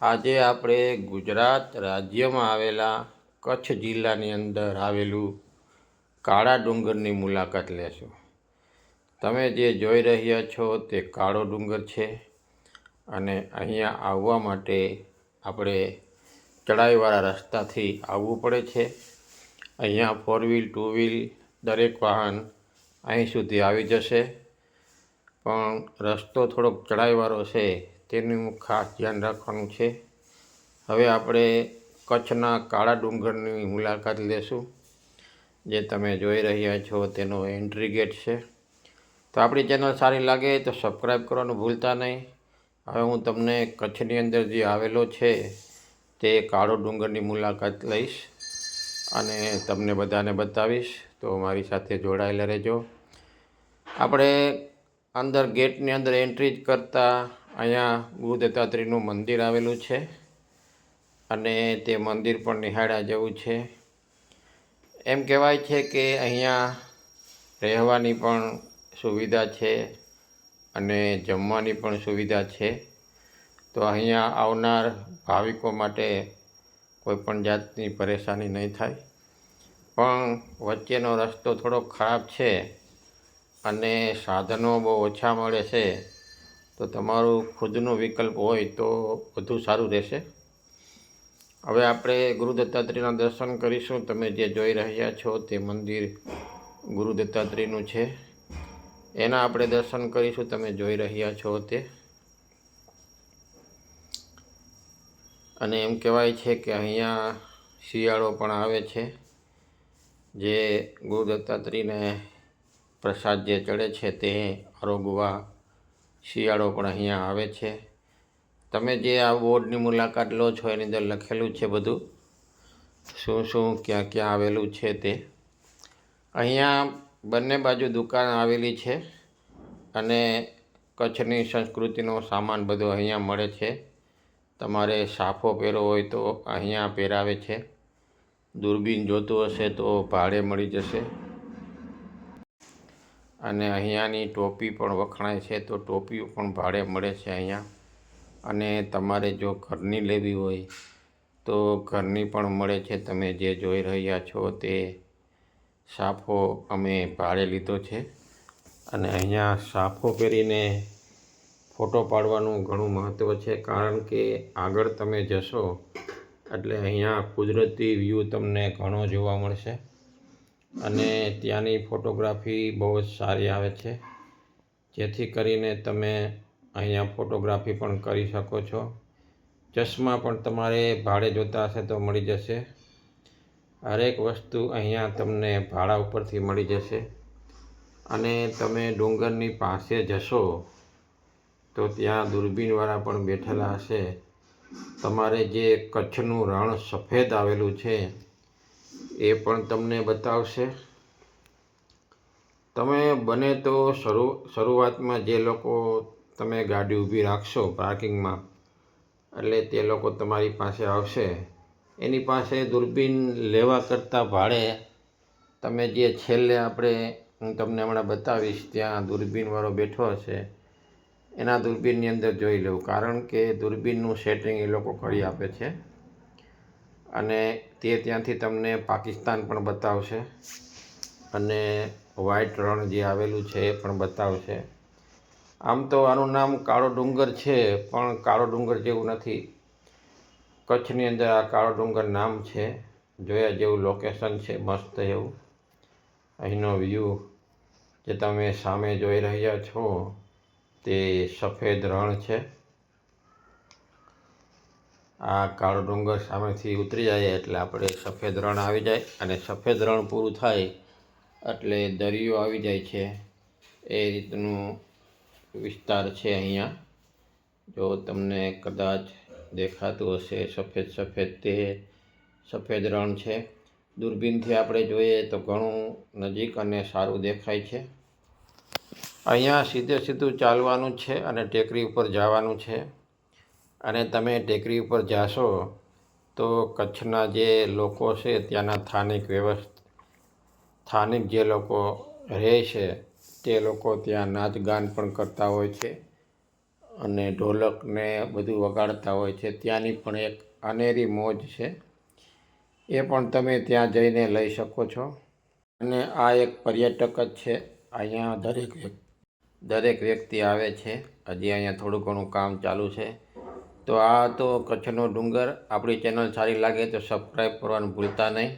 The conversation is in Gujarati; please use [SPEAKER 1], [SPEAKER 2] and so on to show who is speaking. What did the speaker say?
[SPEAKER 1] આજે આપણે ગુજરાત રાજ્યમાં આવેલા કચ્છ જિલ્લાની અંદર આવેલું કાળા ડુંગરની મુલાકાત લેશું. તમે જે જોઈ રહ્યા છો તે કાળો ડુંગર છે અને અહીંયા આવવા માટે આપણે ચડાઈવાળા રસ્તાથી આવવું પડે છે. અહીંયા 4 વ્હીલ 2 વ્હીલ દરેક વાહન અહીં સુધી આવી જશે, પણ રસ્તો થોડોક ચડાઈવાળો છે તેનું ખાસ ધ્યાન રાખવાનું છે. હવે આપણે કચ્છના કાળા ડુંગરની મુલાકાત લેશું. જે તમે જોઈ રહ્યા છો તેનો એન્ટ્રી ગેટ છે. તો આપણી ચેનલ સારી લાગે તો સબસ્ક્રાઈબ કરવાનું ભૂલતા નહીં. હવે હું તમને કચ્છની અંદર જે આવેલો છે તે કાળો ડુંગરની મુલાકાત લઈશ અને તમને બધાને બતાવીશ, તો મારી સાથે જોડાયેલા રહેજો. આપણે અંદર ગેટની અંદર એન્ટ્રી જ કરતાં અહીંયા ગુરુ દત્તાત્રેયનું મંદિર આવેલું છે અને તે મંદિર પણ નિહાળ્યા જેવું છે. એમ કહેવાય છે કે અહીંયા રહેવાની પણ સુવિધા છે અને જમવાની પણ સુવિધા છે. તો અહીંયા આવનાર ભાવિકો માટે કોઈ પણ જાતની પરેશાની નહીં થાય. પણ વચ્ચેનો રસ્તો થોડો ખરાબ છે અને સાધનો બહુ ઓછા મળે છે, તો તમારું ખુદનો વિકલ્પ હોય તો વધુ સારું રહેશે. હવે આપણે ગુરુ દત્તાત્રેયના દર્શન કરીશું. તમે જે જોઈ રહ્યા છો તે મંદિર ગુરુ દત્તાત્રેયનું છે, એના આપણે દર્શન કરીશું. તમે જોઈ રહ્યા છો તે. અને એમ કહેવાય છે કે અહીંયા શિયાળો પણ આવે છે. જે ગુરુ દત્તાત્રેયને પ્રસાદ જે ચડે છે તે આરોગવા શિયાળો પણ અહીંયા આવે છે. તમે જે આ બોર્ડની મુલાકાત લો છો એની અંદર લખેલું છે બધું શું શું ક્યાં ક્યાં આવેલું છે તે. અહીંયા બંને બાજુ દુકાન આવેલી છે અને કચ્છની સંસ્કૃતિનો સામાન બધો અહીંયા મળે છે. તમારે સાફો પહેરવો હોય તો અહીંયા પહેરાવે છે. દૂરબીન જોતું હશે તો ભાડે મળી જશે. અને અહીંયાની ટોપી પણ વખણાય છે, તો ટોપીઓ પણ ભાડે મળે છે અહીંયા. અને તમારે જો ઘરની લેવી હોય તો ઘરની પણ મળે છે. તમે જે જોઈ રહ્યા છો તે સાફો અમે ભાડે લીધો છે અને અહીંયા સાફો પહેરીને ફોટો પાડવાનું ઘણું મહત્ત્વ છે, કારણ કે આગળ તમે જશો એટલે અહીંયા કુદરતી વ્યૂ તમને ઘણો જોવા મળશે અને ત્યાંની ફોટોગ્રાફી બહુ જ સારી આવે છે, જેથી કરીને તમે અહીંયા ફોટોગ્રાફી પણ કરી શકો છો. ચશ્મા પણ તમારે ભાડે જોતા હશે તો મળી જશે. હરેક વસ્તુ અહીંયા તમને ભાડા ઉપરથી મળી જશે. અને તમે ડુંગરની પાસે જશો તો ત્યાં દૂરબીનવાળા પણ બેઠેલા હશે. તમારે જે કચ્છનું રણ સફેદ આવેલું છે એ પણ તમને બતાવશે. તમે બને તો શરૂઆતમાં જે લોકો તમે ગાડી ઊભી રાખશો પાર્કિંગમાં, એટલે તે લોકો તમારી પાસે આવશે. એની પાસે દૂરબીન લેવા કરતાં ભાડે તમે જે છેલ્લે હું તમને હમણાં બતાવીશ ત્યાં દૂરબીનવાળો બેઠો હશે, એના દૂરબીનની અંદર જોઈ લેવું, કારણ કે દૂરબીનનું સેટિંગ એ લોકો કરી આપે છે અને તે ત્યાંથી તમને પાકિસ્તાન પણ બતાવશે અને વ્હાઈટ રણ જે આવેલું છે એ પણ બતાવશે. આમ તો આનું નામ કાળો ડુંગર છે, પણ કાળો ડુંગર જેવું નથી. કચ્છની અંદર આ કાળો ડુંગર નામ છે. જોયા જેવું લોકેશન છે, મસ્ત એવું. અહીંનો વ્યૂ જે તમે સામે જોઈ રહ્યા છો તે સફેદ રણ છે. આ કાળો ડુંગર સામેથી ઉતરી જાય એટલે આપણે સફેદ રણ આવી જાય અને સફેદ રણ પૂરું થાય એટલે દરિયો આવી જાય છે. એ રીતનું વિસ્તાર છે અહીંયા. જો તમને કદાચ દેખાતું હશે સફેદ સફેદ, તે સફેદ રણ છે. દૂરબીનથી આપણે જોઈએ તો ઘણું નજીક અને સારું દેખાય છે. અહીંયા સીધે સીધું ચાલવાનું છે અને ટેકરી ઉપર જવાનું છે. અને તમે ટેકરી ઉપર જાશો તો કચ્છના જે લોકો છે ત્યાંના સ્થાનિક જે લોકો રહે છે તે લોકો ત્યાં નાચ ગાન પણ કરતા હોય છે અને ઢોલકને બધું વગાડતા હોય છે. ત્યાંની પણ એક અનેરી મોજ છે, એ પણ તમે ત્યાં જઈને લઈ શકો છો. અને આ એક પર્યટક જ છે. અહીંયા દરેક વ્યક્તિ આવે છે. હજી અહીંયા થોડું ઘણું કામ ચાલુ છે. તો આ તો કચ્છનો ડુંગર. આપણી ચેનલ સારી લાગે તો સબસ્ક્રાઈબ કરવાનું ભૂલતા નહીં.